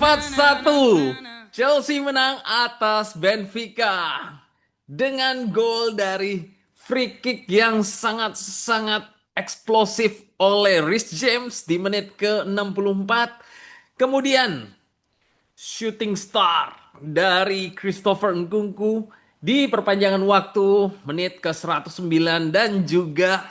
4-1. Chelsea menang atas Benfica dengan gol dari free kick yang sangat-sangat eksplosif oleh Reece James di menit ke-64. Kemudian shooting star dari Christopher Nkunku di perpanjangan waktu menit ke-109 dan juga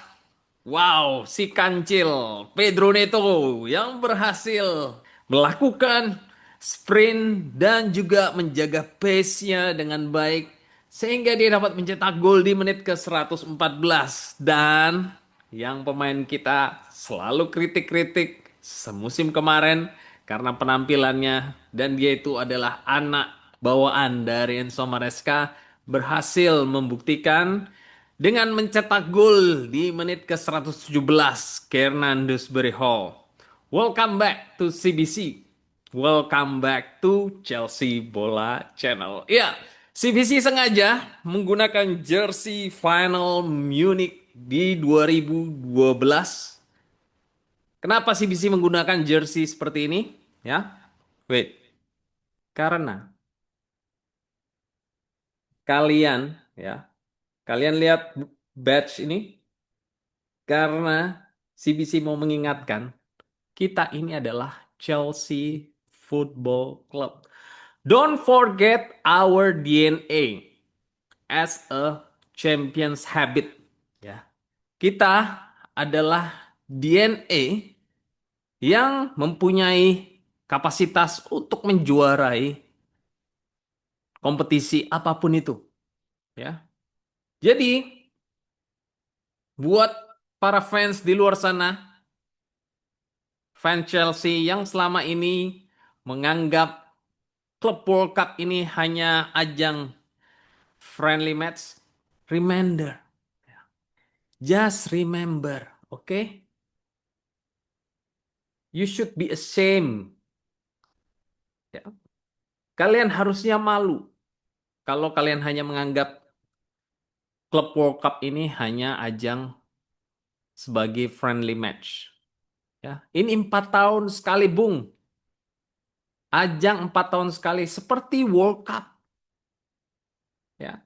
wow, si kancil Pedro Neto yang berhasil melakukan sprint dan juga menjaga pace-nya dengan baik sehingga dia dapat mencetak gol di menit ke-114 dan yang pemain kita selalu kritik-kritik semusim kemarin karena penampilannya dan dia itu adalah anak bawaan dari Enzo Maresca berhasil membuktikan dengan mencetak gol di menit ke-117 Hernandez Hall. Welcome back to CBC. Welcome back to Chelsea Bola Channel. Ya, CBC sengaja menggunakan jersey final Munich di 2012. Kenapa CBC menggunakan jersey seperti ini? Ya, wait. Karena kalian, ya, kalian lihat badge ini. Karena CBC mau mengingatkan, kita ini adalah Chelsea Football Club. Don't forget our DNA as a champions habit. Ya, kita adalah DNA yang mempunyai kapasitas untuk menjuarai kompetisi apapun itu. Ya, jadi buat para fans di luar sana, fans Chelsea yang selama ini menganggap klub World Cup ini hanya ajang friendly match, remember, just remember, okay? You should be ashamed. Ya. Kalian harusnya malu kalau kalian hanya menganggap klub World Cup ini hanya ajang sebagai friendly match. Ya, ini 4 tahun sekali, Bung. Ajang 4 tahun sekali seperti World Cup. Ya,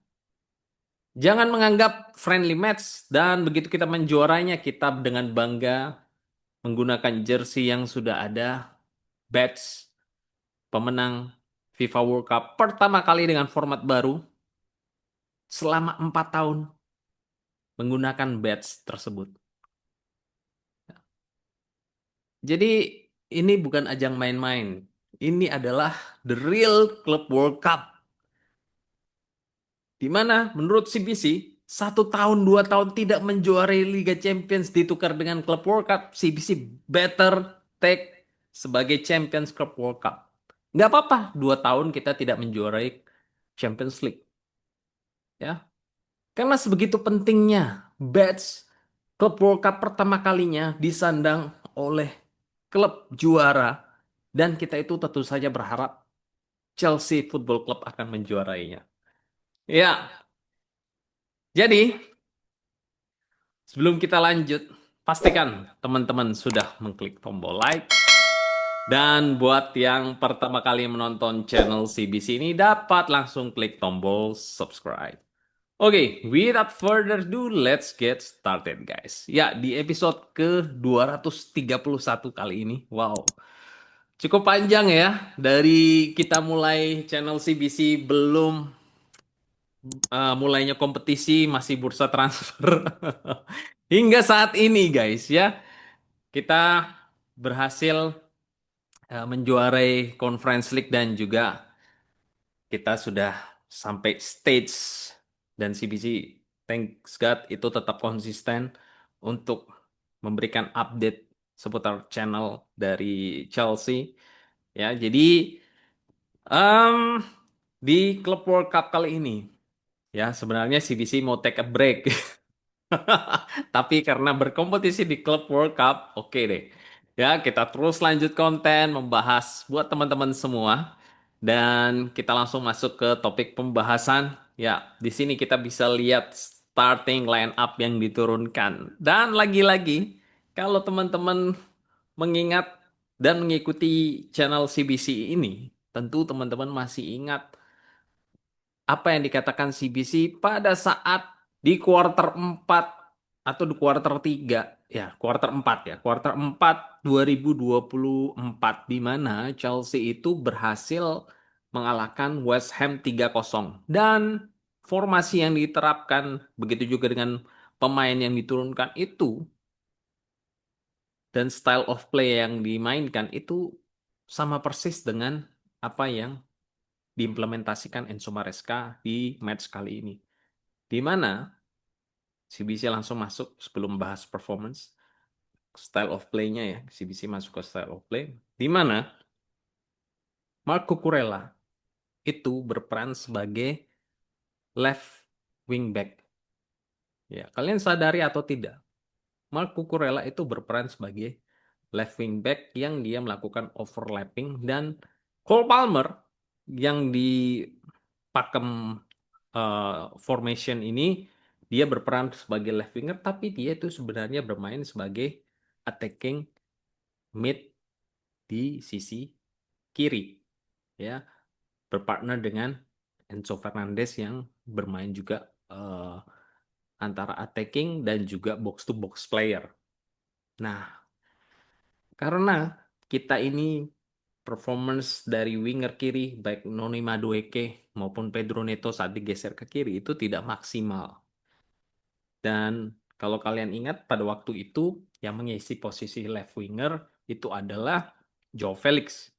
jangan menganggap friendly match dan begitu kita menjuarainya kita dengan bangga menggunakan jersey yang sudah ada badge pemenang FIFA World Cup pertama kali dengan format baru selama 4 tahun menggunakan badge tersebut. Jadi ini bukan ajang main-main. Ini adalah the real Club World Cup. Di mana menurut CBC 1 tahun 2 tahun tidak menjuarai Liga Champions ditukar dengan Club World Cup, CBC better take sebagai Champions Club World Cup. Nggak apa-apa 2 tahun kita tidak menjuarai Champions League, ya. Karena sebegitu pentingnya badge Club World Cup pertama kalinya disandang oleh klub juara dan kita itu tentu saja berharap Chelsea Football Club akan menjuarainya. Ya, jadi sebelum kita lanjut, pastikan teman-teman sudah mengklik tombol like. Dan buat yang pertama kali menonton channel CBC ini dapat langsung klik tombol subscribe. Oke, without further ado, let's get started guys. Ya, di episode ke-231 kali ini, wow, cukup panjang ya. Dari kita mulai channel CBC belum mulainya kompetisi, masih bursa transfer. Hingga saat ini guys ya, kita berhasil menjuarai Conference League dan juga kita sudah sampai stage dan CBC thanks God itu tetap konsisten untuk memberikan update seputar channel dari Chelsea ya. Jadi em, di Club World Cup kali ini ya sebenarnya CBC mau take a break. Tapi karena berkompetisi di Club World Cup, oke deh. Ya, kita terus lanjut konten, membahas buat teman-teman semua. Dan kita langsung masuk ke topik pembahasan. Ya, di sini kita bisa lihat starting line up yang diturunkan. Dan lagi-lagi, kalau teman-teman mengingat dan mengikuti channel CBC ini, tentu teman-teman masih ingat apa yang dikatakan CBC pada saat di kuarter 4 atau di kuarter 3, ya, kuarter 4 2024, di mana Chelsea itu berhasil mengalahkan West Ham 3-0, dan formasi yang diterapkan begitu juga dengan pemain yang diturunkan itu dan style of play yang dimainkan itu sama persis dengan apa yang diimplementasikan Enzo Maresca di match kali ini. Di mana CBC langsung masuk sebelum bahas performance, style of play-nya ya. CBC masuk ke style of play. Di mana Marco Kurela itu berperan sebagai left wing back. Ya, kalian sadari atau tidak? Marco Kurela itu berperan sebagai left wing back yang dia melakukan overlapping, dan Cole Palmer yang di pakem formation ini dia berperan sebagai left winger, tapi dia itu sebenarnya bermain sebagai attacking mid di sisi kiri, ya, berpartner dengan Enzo Fernandez yang bermain juga antara attacking dan juga box to box player. Nah, karena kita ini performance dari winger kiri baik Noni Madueke maupun Pedro Neto saat digeser ke kiri itu tidak maksimal. Dan kalau kalian ingat pada waktu itu yang mengisi posisi left winger itu adalah Joe Felix,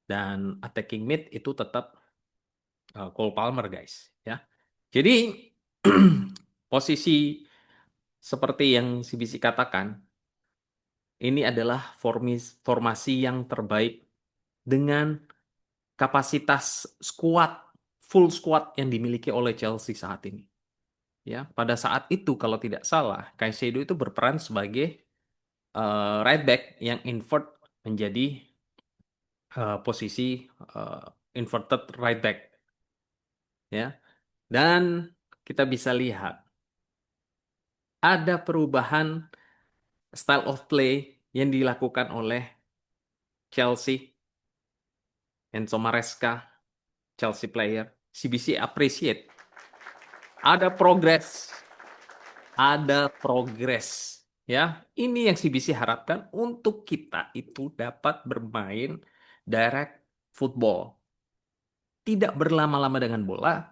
dan attacking mid itu tetap Cole Palmer, guys, ya. Jadi posisi seperti yang CBC katakan, ini adalah formasi yang terbaik dengan kapasitas squad, full squad yang dimiliki oleh Chelsea saat ini. Ya, pada saat itu kalau tidak salah, Caicedo itu berperan sebagai right back yang invert menjadi posisi uh, inverted right back, ya. Dan kita bisa lihat ada perubahan style of play yang dilakukan oleh Chelsea, Enzo Maresca, Chelsea player. CBC appreciate ada progres, ya. Ini yang CBC harapkan untuk kita itu dapat bermain direct football, tidak berlama-lama dengan bola.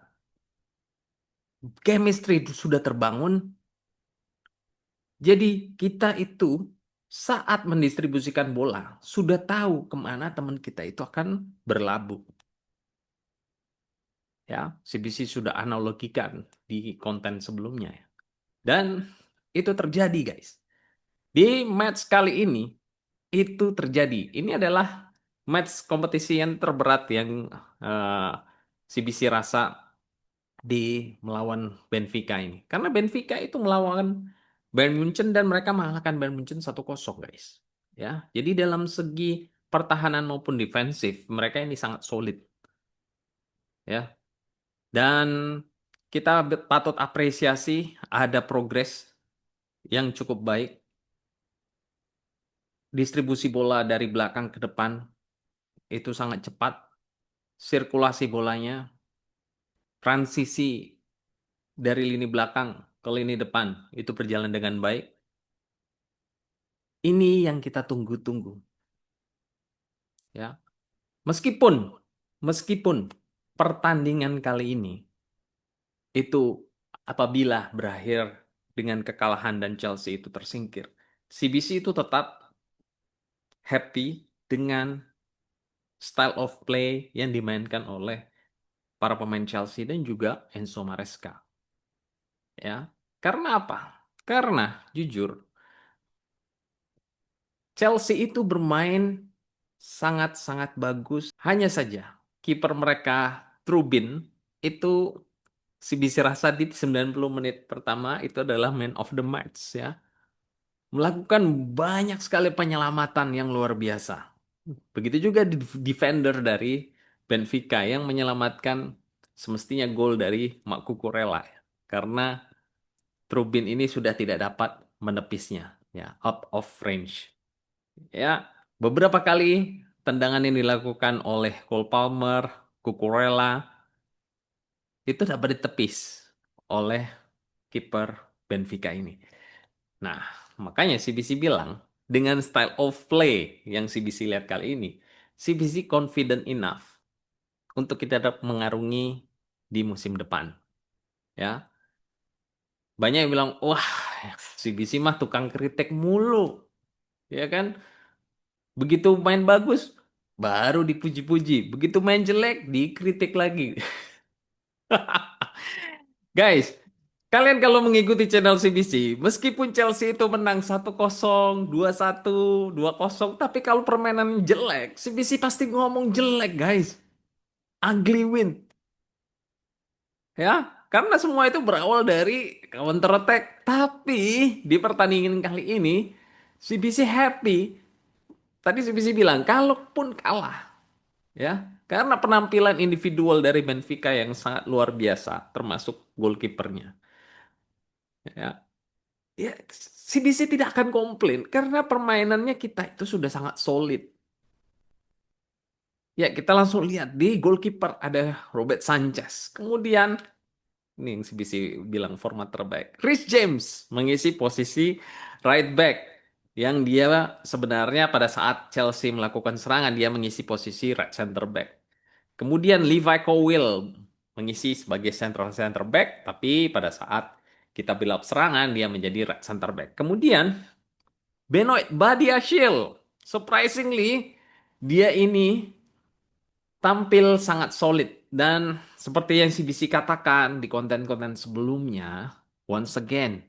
Chemistry itu sudah terbangun. Jadi kita itu saat mendistribusikan bola sudah tahu kemana teman kita itu akan berlabuh. Ya, CBC sudah analogikan di konten sebelumnya, ya. Dan itu terjadi, guys. Di match kali ini itu terjadi. Ini adalah match kompetisi yang terberat yang CBC rasa di melawan Benfica ini. Karena Benfica itu melawan Bayern Munchen dan mereka mengalahkan Bayern Munchen 1-0, guys. Ya, jadi dalam segi pertahanan maupun defensif mereka ini sangat solid, ya. Dan kita patut apresiasi ada progres yang cukup baik. Distribusi bola dari belakang ke depan itu sangat cepat. Sirkulasi bolanya, transisi dari lini belakang ke lini depan itu berjalan dengan baik. Ini yang kita tunggu-tunggu, ya. Meskipun meskipun pertandingan kali ini itu apabila berakhir dengan kekalahan dan Chelsea itu tersingkir, CBC itu tetap happy dengan style of play yang dimainkan oleh para pemain Chelsea dan juga Enzo Maresca, ya. Karena apa? Karena jujur Chelsea itu bermain sangat-sangat bagus. Hanya saja kiper mereka Trubin itu CBC rasa di 90 menit pertama itu adalah man of the match, ya. Melakukan banyak sekali penyelamatan yang luar biasa. Begitu juga defender dari Benfica yang menyelamatkan semestinya gol dari Marc Cucurella, ya. Karena Trubin ini sudah tidak dapat menepisnya, ya, out of range. Ya, Beberapa kali tendangan yang dilakukan oleh Cole Palmer, Cucurella, itu dapat ditepis oleh kiper Benfica ini. Nah, makanya CBC bilang, dengan style of play yang CBC lihat kali ini, CBC confident enough untuk kita dapat mengarungi di musim depan. Ya, banyak yang bilang, wah, CBC mah tukang kritik mulu, ya kan? Begitu main bagus, baru dipuji-puji. Begitu main jelek, dikritik lagi. Guys, kalian kalau mengikuti channel CBC, meskipun Chelsea itu menang 1-0, 2-1, 2-0, tapi kalau permainan jelek, CBC pasti ngomong jelek, guys. Ugly win. Ya, karena semua itu berawal dari counter attack. Tapi di pertandingan kali ini, CBC happy. Tadi CBC bilang, kalaupun kalah, ya, karena penampilan individual dari Benfica yang sangat luar biasa, termasuk goalkeepernya. Ya, ya, CBC tidak akan komplain karena permainannya kita itu sudah sangat solid. Ya, kita langsung lihat di goalkeeper ada Robert Sanchez. Kemudian ini yang CBC bilang format terbaik. Rhys James mengisi posisi right back yang dia sebenarnya pada saat Chelsea melakukan serangan dia mengisi posisi right center back. Kemudian Levi Colwill mengisi sebagai central center back tapi pada saat kita build up serangan dia menjadi right center back. Kemudian Benoit Badiashile surprisingly dia ini tampil sangat solid dan seperti yang CBC katakan di konten-konten sebelumnya, once again,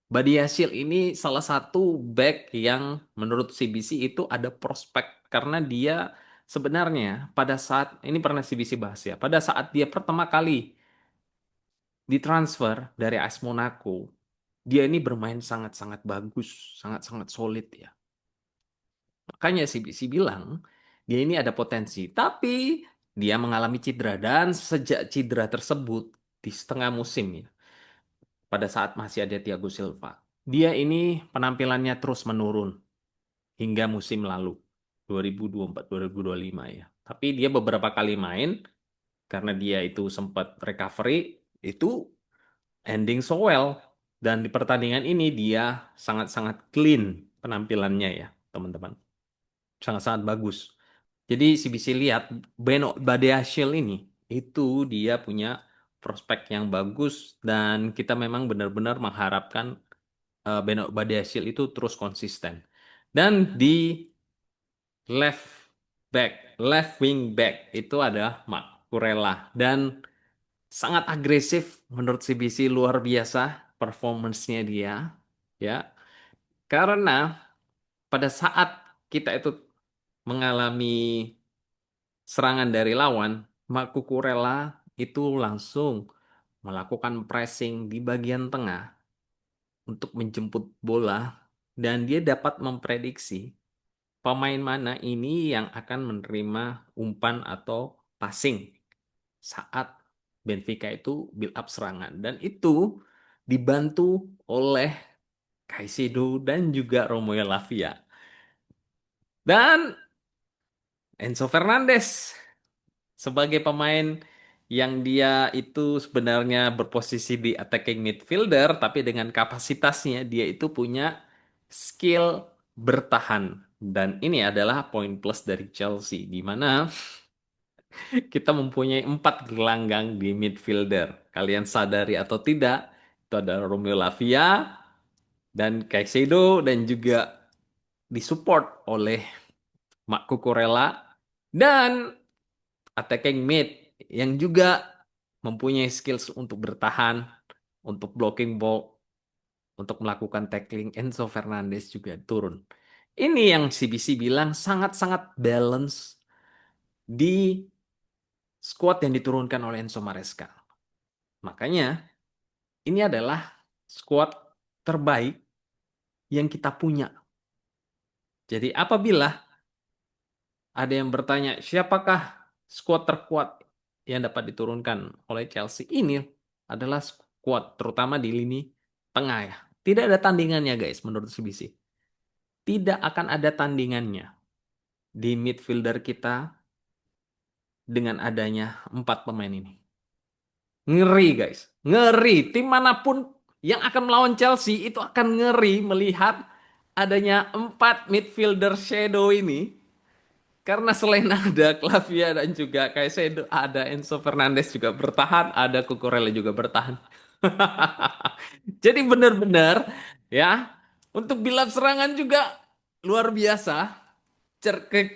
Badiashile ini salah satu back yang menurut CBC itu ada prospek karena dia sebenarnya pada saat ini pernah CBC bahas ya, pada saat dia pertama kali ditransfer dari AS Monaco, dia ini bermain sangat-sangat bagus, sangat-sangat solid ya. Makanya CBC bilang dia ini ada potensi, tapi dia mengalami cedera dan sejak cedera tersebut di setengah musim ya, pada saat masih ada Thiago Silva, dia ini penampilannya terus menurun hingga musim lalu 2024-2025 ya. Tapi dia beberapa kali main karena dia itu sempat recovery itu ending so well dan di pertandingan ini dia sangat-sangat clean penampilannya ya, teman-teman. Sangat-sangat bagus. Jadi CBC lihat Beno Badiashile ini itu dia punya prospek yang bagus dan kita memang benar-benar mengharapkan Beno Badiashile itu terus konsisten. Dan di left left wing back itu ada Mark Kurela dan sangat agresif menurut CBC luar biasa performance-nya dia ya. Karena pada saat kita itu mengalami serangan dari lawan, Mark Cucurella itu langsung melakukan pressing di bagian tengah untuk menjemput bola dan dia dapat memprediksi pemain mana ini yang akan menerima umpan atau passing saat Benfica itu build up serangan dan itu dibantu oleh Caicedo dan juga Romeo Lavia dan Enzo Fernandez sebagai pemain yang dia itu sebenarnya berposisi di attacking midfielder, tapi dengan kapasitasnya dia itu punya skill bertahan. Dan ini adalah poin plus dari Chelsea, di mana kita mempunyai 4 gelanggang di midfielder. Kalian sadari atau tidak, itu ada Romeo Lavia dan Caicedo dan juga disupport oleh Marc Cucurella dan attacking mid yang juga mempunyai skills untuk bertahan, untuk blocking ball, untuk melakukan tackling. Enzo Fernandez juga turun. Ini yang CBC bilang sangat-sangat balance di squad yang diturunkan oleh Enzo Maresca. Makanya ini adalah squad terbaik yang kita punya. Jadi apabila ada yang bertanya siapakah skuad terkuat yang dapat diturunkan oleh Chelsea, ini adalah skuad terutama di lini tengah ya. Tidak ada tandingannya guys menurut CBC. Tidak akan ada tandingannya. di midfielder kita dengan adanya 4 pemain ini. Ngeri guys, ngeri. Tim manapun yang akan melawan Chelsea itu akan ngeri melihat adanya 4 midfielder shadow ini. Karena selain ada Clavia dan juga Caicedo, ada Enzo Fernandez juga bertahan, ada Cucurella juga bertahan. Jadi benar-benar ya, untuk build up serangan juga luar biasa.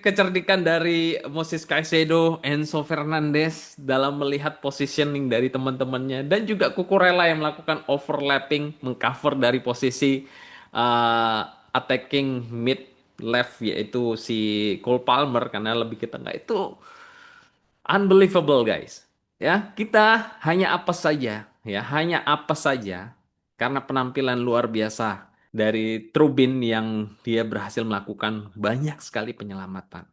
Kecerdikan dari Moses Caicedo, Enzo Fernandez dalam melihat positioning dari teman-temannya dan juga Cucurella yang melakukan overlapping mengcover dari posisi attacking mid left yaitu si Cole Palmer karena lebih ke tengah itu unbelievable guys. Ya, kita hanya apa saja, ya, hanya apa saja karena penampilan luar biasa dari Trubin yang dia berhasil melakukan banyak sekali penyelamatan.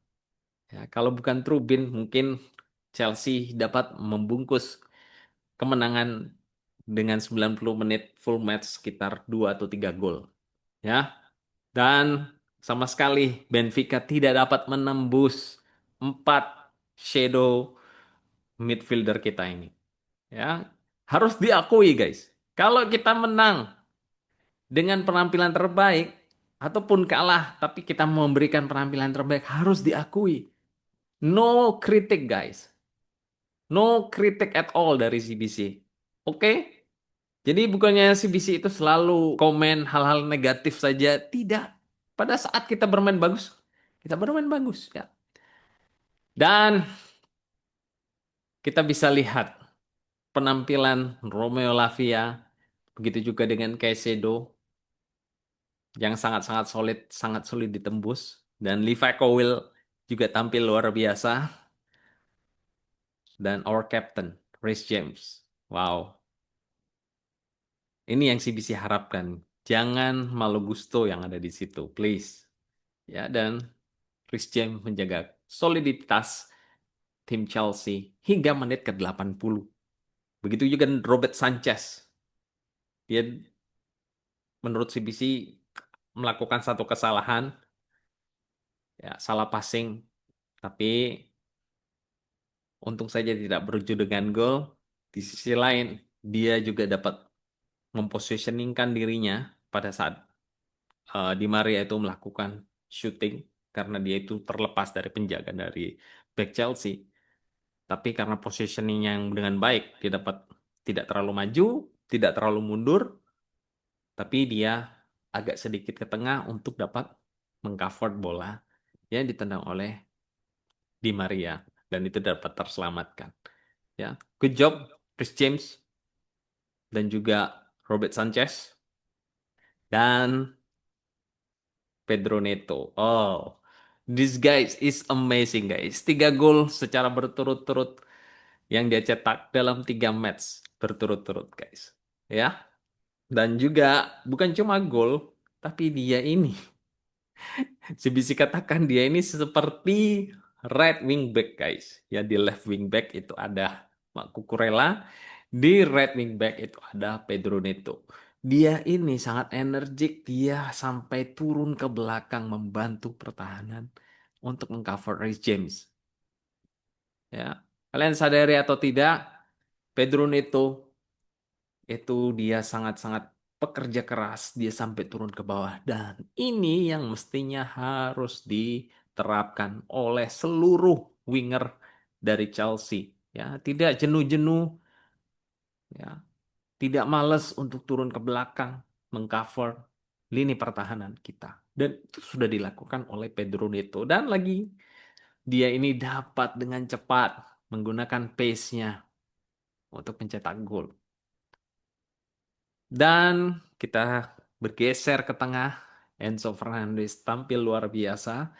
Ya, kalau bukan Trubin, mungkin Chelsea dapat membungkus kemenangan dengan 90 menit full match sekitar 2 atau 3 gol. Ya, dan sama sekali Benfica tidak dapat menembus 4 shadow midfielder kita ini. Ya, harus diakui guys. Kalau kita menang dengan penampilan terbaik ataupun kalah tapi kita memberikan penampilan terbaik harus diakui. No kritik guys. No kritik at all dari CBC. Oke? Jadi bukannya CBC itu selalu komen hal-hal negatif saja. Tidak. Pada saat kita bermain bagus, kita bermain bagus ya. Dan kita bisa lihat penampilan Romeo Lavia, begitu juga dengan Caicedo yang sangat sulit ditembus. Dan Levi Colwill juga tampil luar biasa. Dan our captain, Reece James. Wow, ini yang CBC harapkan. Jangan Malo Gusto yang ada di situ, please. Ya, dan Reece James menjaga soliditas tim Chelsea hingga menit ke-80. Begitu juga dengan Robert Sanchez. Dia menurut CBC melakukan satu kesalahan, ya, salah passing, tapi untung saja tidak berujung dengan gol. Di sisi lain, dia juga dapat mempositioningkan dirinya pada saat Di Maria itu melakukan shooting karena dia itu terlepas dari penjaga dari back Chelsea. Tapi karena positioning yang dengan baik, dia dapat tidak terlalu maju, tidak terlalu mundur, tapi dia agak sedikit ke tengah untuk dapat mengcover bola yang ditendang oleh Di Maria dan itu dapat terselamatkan. Ya, good job Chris James dan juga Robert Sanchez dan Pedro Neto. Oh, this guy is amazing guys. 3 gol secara berturut-turut yang dia cetak dalam 3 match berturut-turut guys. Ya, dan juga bukan cuma gol, tapi dia ini, bisa katakan dia ini seperti right wing back guys. Ya di left wing back itu ada Mak Cucurella, di right wing back itu ada Pedro Neto. Dia ini sangat energik, dia sampai turun ke belakang membantu pertahanan untuk mengcover Reece James. Ya, kalian sadari atau tidak, Pedro Neto itu dia sangat-sangat pekerja keras, dia sampai turun ke bawah dan ini yang mestinya harus diterapkan oleh seluruh winger dari Chelsea. Ya, tidak jenuh-jenuh, ya, tidak malas untuk turun ke belakang mengcover lini pertahanan kita. Dan itu sudah dilakukan oleh Pedro Neto. Dan lagi dia ini dapat dengan cepat menggunakan pace-nya untuk mencetak gol. Dan kita bergeser ke tengah. Enzo Fernandez tampil luar biasa.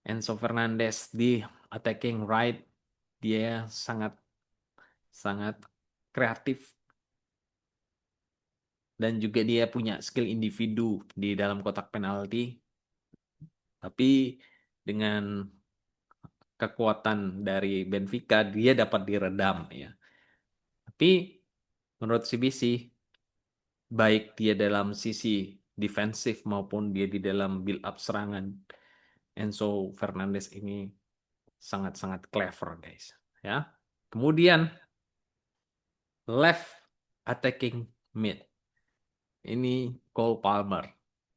Enzo Fernandez di attacking right. Dia sangat sangat kreatif dan juga dia punya skill individu di dalam kotak penalti. Tapi dengan kekuatan dari Benfica dia dapat diredam ya. Tapi menurut CBC baik dia dalam sisi defensif maupun dia di dalam build up serangan Enzo Fernandez ini sangat-sangat clever, guys. Ya. Kemudian left attacking mid. Ini Cole Palmer.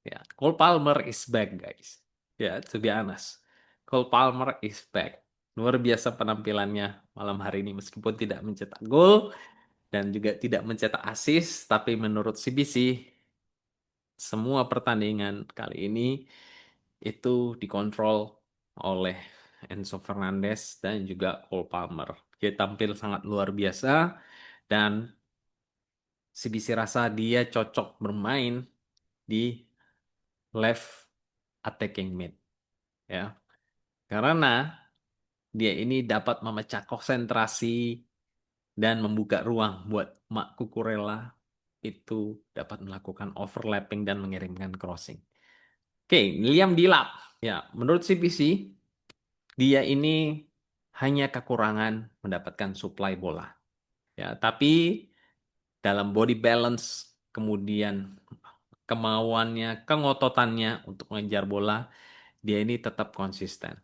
Ya, Cole Palmer is back, guys. Ya, to be honest. Cole Palmer is back. Luar biasa penampilannya malam hari ini meskipun tidak mencetak gol dan juga tidak mencetak assist, tapi menurut CBC semua pertandingan kali ini itu dikontrol oleh Enzo Fernandez dan juga Cole Palmer. Dia tampil sangat luar biasa dan CBC rasa dia cocok bermain di left attacking mid, ya. Karena dia ini dapat memecah konsentrasi dan membuka ruang buat Mak Cucurella itu dapat melakukan overlapping dan mengirimkan crossing. Oke, Liam Delap. Ya, menurut CPC, dia ini hanya kekurangan mendapatkan suplai bola. Ya, tapi dalam body balance, kemudian kemauannya, kengototannya untuk mengejar bola, dia ini tetap konsisten.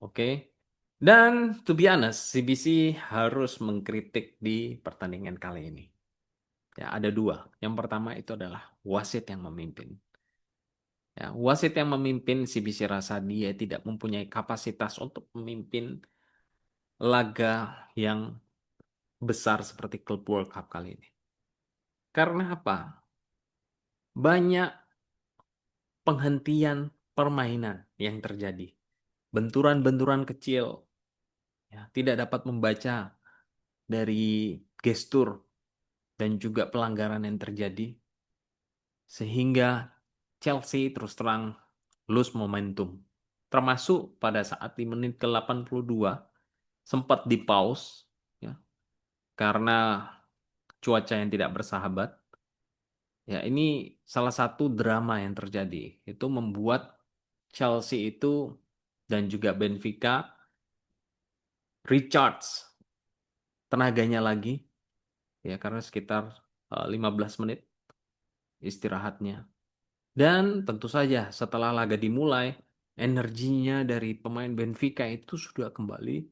Oke. Dan to be honest, CBC harus mengkritik di pertandingan kali ini. Ya, ada dua. Yang pertama itu adalah wasit yang memimpin. Ya, wasit yang memimpin CBC rasa dia tidak mempunyai kapasitas untuk memimpin laga yang besar seperti Club World Cup kali ini. Karena apa? Banyak penghentian permainan yang terjadi. Benturan-benturan kecil, ya, tidak dapat membaca dari gestur dan juga pelanggaran yang terjadi sehingga Chelsea terus terang lose momentum. Termasuk pada saat di menit ke-82 sempat di pause, ya, karena cuaca yang tidak bersahabat. Ya, ini salah satu drama yang terjadi. Itu membuat Chelsea itu dan juga Benfica recharge tenaganya lagi, ya, karena sekitar 15 menit istirahatnya. Dan tentu saja setelah laga dimulai, energinya dari pemain Benfica itu sudah kembali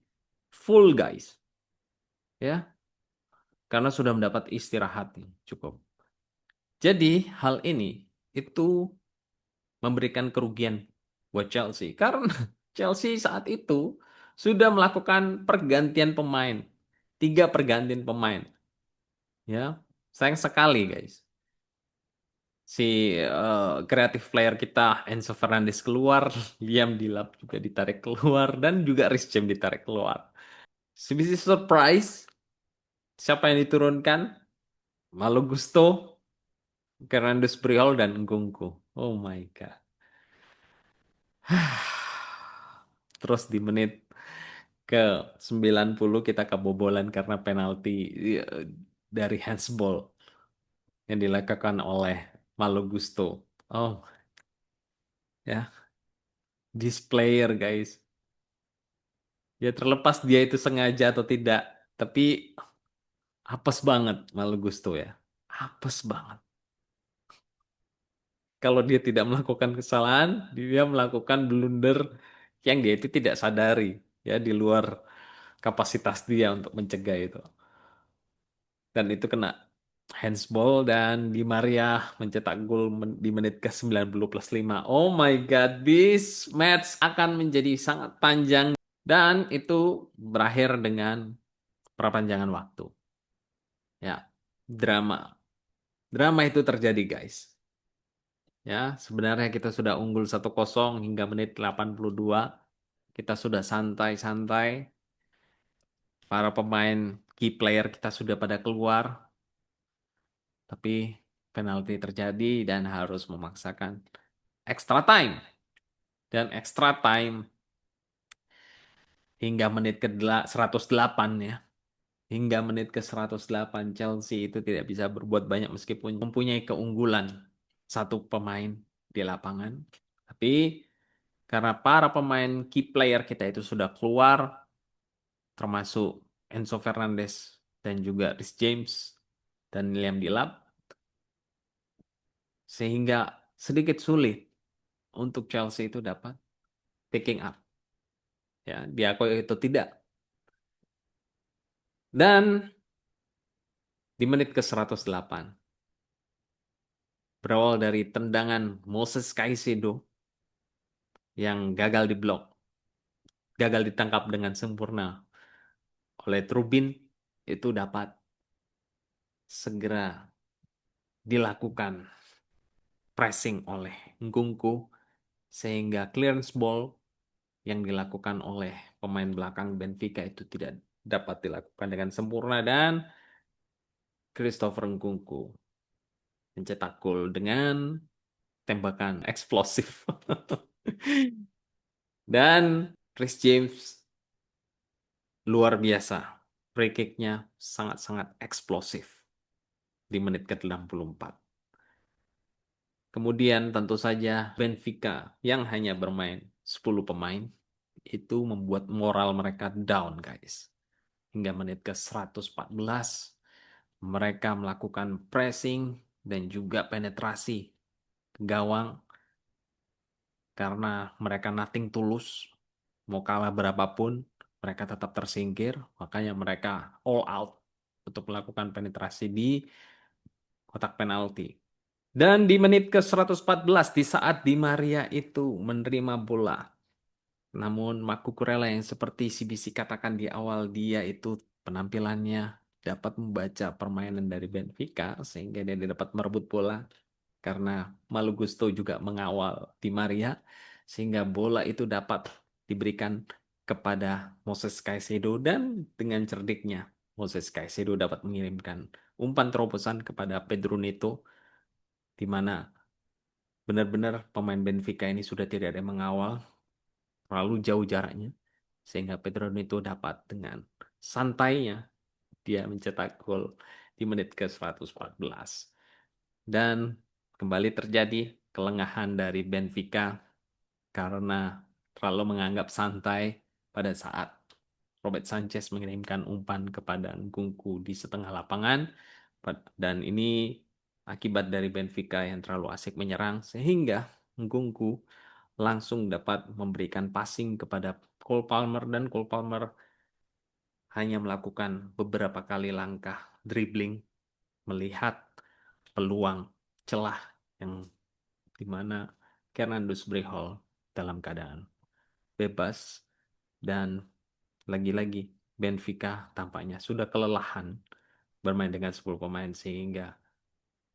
full, guys. Ya, karena sudah mendapat istirahat nih, cukup. Jadi hal ini itu memberikan kerugian buat Chelsea karena Chelsea saat itu sudah melakukan pergantian pemain, 3 pergantian pemain. Ya, sayang sekali, guys. Si kreatif player kita Enzo Fernandez keluar, Liam Delap juga ditarik keluar, dan juga Reece James ditarik keluar. CBC surprise, siapa yang diturunkan? Malo Gusto, Fernandes Briol, dan Nkunku. Oh my God. Terus di menit ke 90 kita kebobolan karena penalti dari handsball yang dilakukan oleh Malo Gusto. Oh, ya, this player, guys. Ya terlepas dia itu sengaja atau tidak, tapi apes banget Malo Gusto, ya. Apes banget. Kalau dia tidak melakukan kesalahan, dia melakukan blunder yang dia itu tidak sadari, ya, di luar kapasitas dia untuk mencegah itu. Dan itu kena handsball dan Di Maria mencetak gol di menit ke 90 + 5. Oh my God, this match akan menjadi sangat panjang dan itu berakhir dengan perpanjangan waktu. Ya, drama. Drama itu terjadi, guys. Ya, sebenarnya kita sudah unggul 1-0 hingga menit 82. Kita sudah santai-santai. Para pemain key player kita sudah pada keluar. Tapi penalti terjadi dan harus memaksakan extra time. Dan extra time hingga menit ke 108, ya. Hingga menit ke 108 Chelsea itu tidak bisa berbuat banyak meskipun mempunyai keunggulan satu pemain di lapangan. Tapi karena para pemain key player kita itu sudah keluar, termasuk Enzo Fernandez dan juga Reece James dan Liam Delap, sehingga sedikit sulit untuk Chelsea itu dapat picking up. Ya, diakui itu tidak. Dan di menit ke 108, berawal dari tendangan Moses Caicedo yang gagal diblok, gagal ditangkap dengan sempurna oleh Trubin, itu dapat segera dilakukan pressing oleh Nkunku sehingga clearance ball yang dilakukan oleh pemain belakang Benfica itu tidak dapat dilakukan dengan sempurna dan Christopher Nkunku mencetak gol dengan tembakan eksplosif. Dan Chris James luar biasa. Free kick-nya sangat-sangat eksplosif di menit ke-64. Kemudian tentu saja Benfica yang hanya bermain 10 pemain itu membuat moral mereka down, guys. Hingga menit ke 114 mereka melakukan pressing dan juga penetrasi ke gawang karena mereka nothing tulus. Mau kalah berapapun mereka tetap tersingkir, makanya mereka all out untuk melakukan penetrasi di kotak penalti. Dan di menit ke 114 di saat Di Maria itu menerima bola. Namun Marco Kurela yang seperti CBC katakan di awal, dia itu penampilannya dapat membaca permainan dari Benfica sehingga dia dapat merebut bola karena Malo Gusto juga mengawal Di Maria sehingga bola itu dapat diberikan kepada Moses Caicedo dan dengan cerdiknya Moses Caicedo dapat mengirimkan umpan terobosan kepada Pedro Neto di mana benar-benar pemain Benfica ini sudah tidak ada yang mengawal, terlalu jauh jaraknya, sehingga Pedro Neto dapat dengan santainya dia mencetak gol di menit ke 114. Dan kembali terjadi kelengahan dari Benfica karena terlalu menganggap santai pada saat Robert Sanchez mengirimkan umpan kepada Nkunku di setengah lapangan. Dan ini akibat dari Benfica yang terlalu asik menyerang sehingga Nkunku langsung dapat memberikan passing kepada Cole Palmer dan Cole Palmer hanya melakukan beberapa kali langkah dribbling melihat peluang celah yang dimana Fernandes Brehol dalam keadaan bebas dan lagi-lagi Benfica tampaknya sudah kelelahan bermain dengan 10 pemain sehingga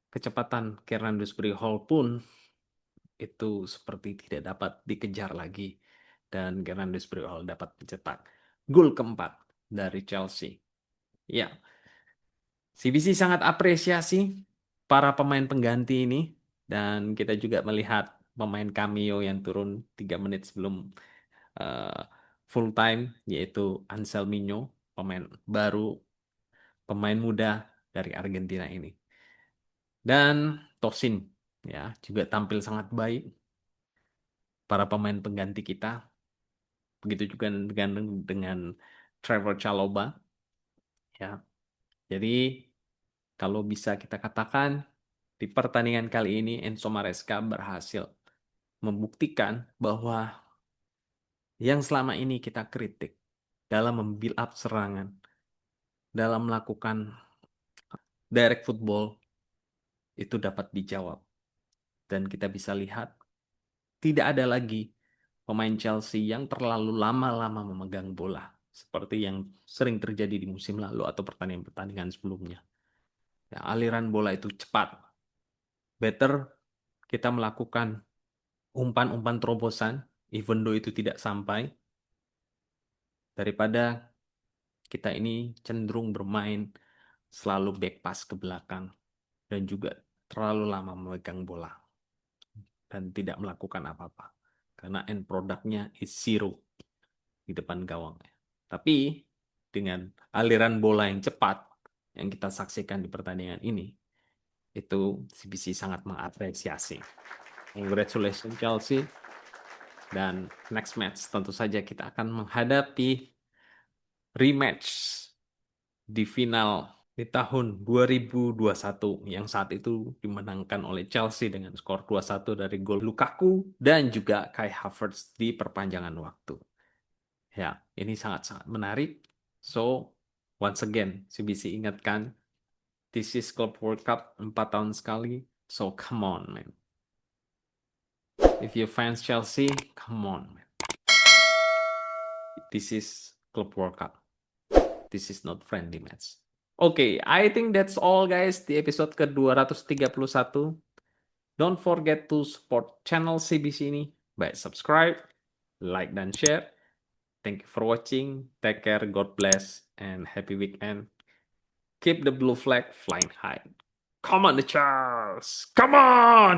kecepatan Fernandes Brehol pun itu seperti tidak dapat dikejar lagi dan Fernandes Brehol dapat mencetak gol keempat dari Chelsea. Ya, CBC sangat apresiasi para pemain pengganti ini dan kita juga melihat pemain cameo yang turun 3 menit sebelum uh, full time yaitu Anselminho, pemain baru, pemain muda dari Argentina ini. Dan Tosin ya juga tampil sangat baik. Para pemain pengganti kita, begitu juga dengan Trevor Chalobah ya. Jadi kalau bisa kita katakan di pertandingan kali ini Enzo Maresca berhasil membuktikan bahwa yang selama ini kita kritik dalam membuild up serangan, dalam melakukan direct football itu dapat dijawab. Dan kita bisa lihat tidak ada lagi pemain Chelsea yang terlalu lama-lama memegang bola seperti yang sering terjadi di musim lalu atau pertandingan-pertandingan sebelumnya. Ya, aliran bola itu cepat. Better kita melakukan umpan-umpan terobosan, even though itu tidak sampai, daripada kita ini cenderung bermain selalu back pass ke belakang dan juga terlalu lama memegang bola dan tidak melakukan apa-apa. Karena end produknya is zero di depan gawang. Tapi dengan aliran bola yang cepat yang kita saksikan di pertandingan ini, itu CBC sangat mengapresiasi. Congratulations Chelsea. Dan next match tentu saja kita akan menghadapi rematch di final di tahun 2021 yang saat itu dimenangkan oleh Chelsea dengan skor 2-1 dari gol Lukaku dan juga Kai Havertz di perpanjangan waktu. Ya, ini sangat-sangat menarik. So, once again, CBC ingatkan, this is Club World Cup 4 tahun sekali. So, come on, man. If you fans Chelsea, come on, man. This is Club World Cup. This is not friendly match. Oke, I think that's all guys di episode ke-231. Don't forget to support channel CBC ini by subscribe, like, dan share. Thank you for watching. Take care, God bless, and happy weekend. Keep the blue flag flying high. Come on, the Charles! Come on!